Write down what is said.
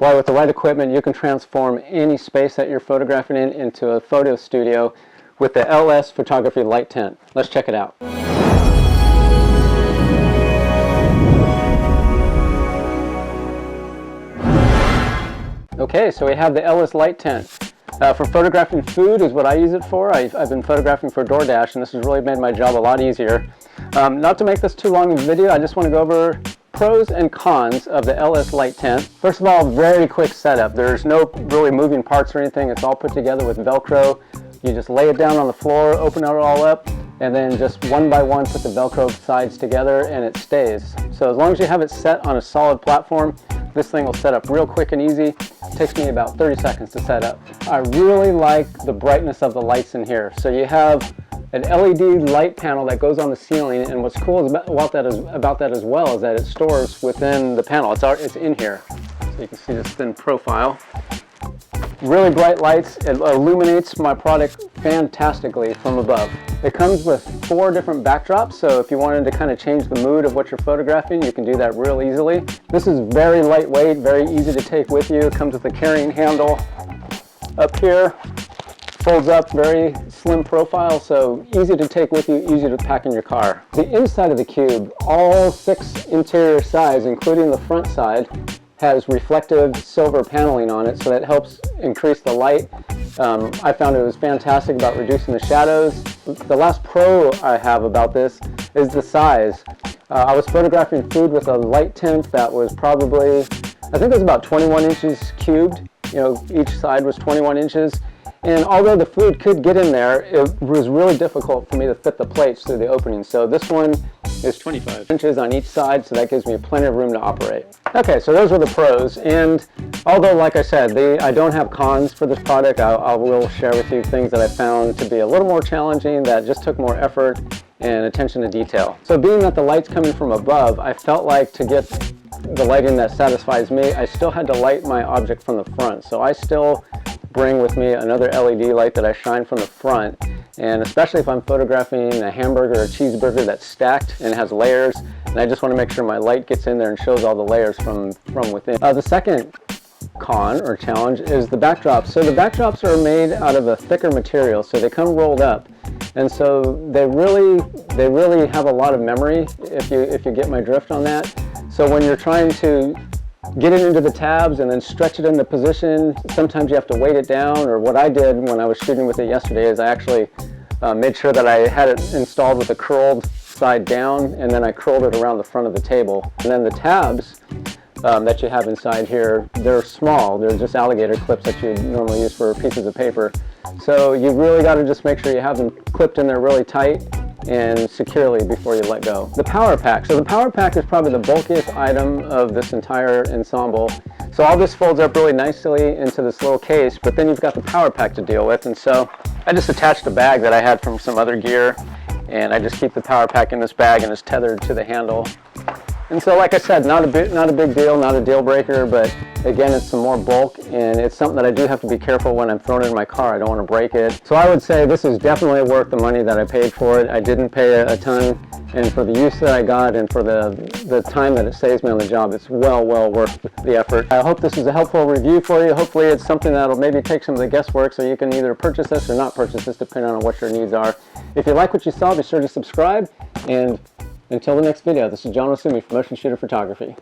Well, with the right equipment, you can transform any space that you're photographing in into a photo studio with the LS Photography Light Tent. Let's check it out. Okay, so we have the LS Light Tent. For photographing food is what I use it for. I've been photographing for DoorDash, and this has really made my job a lot easier. Not to make this too long of a video, I just want to go over pros and cons of the LS Light Tent. First of all, very quick setup. There's no really moving parts or anything. It's all put together with Velcro. You just lay it down on the floor, open it all up, and then just one by one put the Velcro sides together and it stays. So as long as you have it set on a solid platform, this thing will set up real quick and easy. It takes me about 30 seconds to set up. I really like the brightness of the lights in here. So you have an LED light panel that goes on the ceiling, and what's cool about that as well is that it stores within the panel. It's in here. So you can see this thin profile. Really bright lights. It illuminates my product fantastically from above. It comes with 4 different backdrops, so if you wanted to kind of change the mood of what you're photographing, you can do that real easily. This is very lightweight, very easy to take with you. It comes with a carrying handle up here. Folds up, very slim profile, so easy to take with you, easy to pack in your car. The inside of the cube, all 6 interior sides, including the front side, has reflective silver paneling on it, so that helps increase the light. I found it was fantastic about reducing the shadows. The last pro I have about this is the size. I was photographing food with a light tent that was probably, I think it was about 21 inches cubed. You know, each side was 21 inches. And although the food could get in there, it was really difficult for me to fit the plates through the opening. So this one is 25 inches on each side, so that gives me plenty of room to operate. Okay, so those were the pros. And although, like I said, I don't have cons for this product, I will share with you things that I found to be a little more challenging, that just took more effort and attention to detail. So being that the light's coming from above, I felt like to get the lighting that satisfies me, I still had to light my object from the front. So I still bring with me another LED light that I shine from the front, and especially if I'm photographing a hamburger or a cheeseburger that's stacked and has layers, and I just want to make sure my light gets in there and shows all the layers from within. The second con or challenge is the backdrops. So the backdrops are made out of a thicker material, so they come rolled up, and so they really have a lot of memory, if you get my drift on that. So when you're trying to get it into the tabs and then stretch it into position, sometimes you have to weight it down, or what I did when I was shooting with it yesterday is I actually made sure that I had it installed with a curled side down, and then I curled it around the front of the table. And then the tabs that you have inside here, they're small. They're just alligator clips that you normally use for pieces of paper. So you really got to just make sure you have them clipped in there really tight and securely before you let go. The power pack. So the power pack is probably the bulkiest item of this entire ensemble. So all this folds up really nicely into this little case, but then you've got the power pack to deal with. And so I just attached a bag that I had from some other gear, and I just keep the power pack in this bag, and it's tethered to the handle. And so, like I said, not a big deal, not a deal breaker, but again, it's some more bulk, and it's something that I do have to be careful when I'm throwing it in my car. I don't want to break it. So I would say this is definitely worth the money that I paid for it. I didn't pay a ton, and for the use that I got and for the time that it saves me on the job, it's well worth the effort. I hope this is a helpful review for you. Hopefully it's something that'll maybe take some of the guesswork, so you can either purchase this or not purchase this, depending on what your needs are. If you like what you saw, be sure to subscribe, and until the next video, this is John Osumi from Motion Shooter Photography.